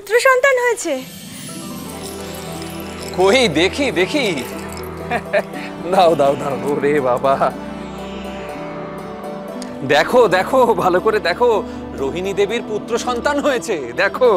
পুত্র সন্তান হয়েছে। কই দেখি দেখি। দাও দাও দাও। ওরে বাবা, দেখো দেখো, ভালো করে দেখো, রোহিণী দেবীর পুত্র সন্তান হয়েছে, দেখো।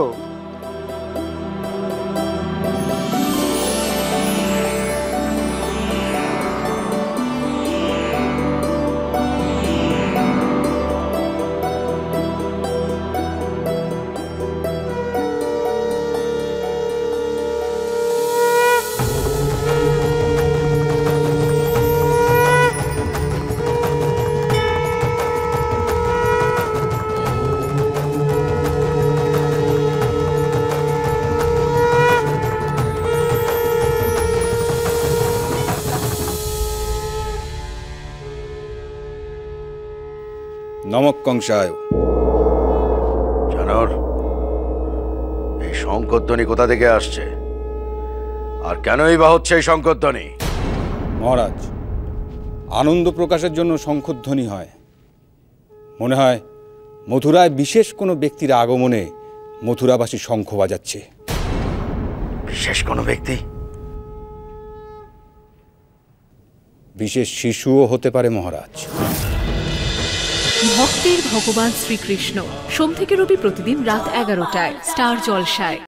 নমঃ কংসায়। জানোর, এই শঙ্করধ্বনি কোথা থেকে আসছে আর কেনই বা হচ্ছে এই শঙ্করধ্বনি? মহারাজ, আনন্দ প্রকাশের জন্য শঙ্খধ্বনি হয়। মনে হয় মথুরায় বিশেষ কোনো ব্যক্তির আগমনে মথুরাবাসী শঙ্খ বাজাচ্ছে। বিশেষ কোনো ব্যক্তি? বিশেষ শিশুও হতে পারে মহারাজ। ভক্তের ভগবান শ্রীকৃষ্ণ, সোম থেকে রবি প্রতিদিন রাত 11টায় স্টার জলসায়।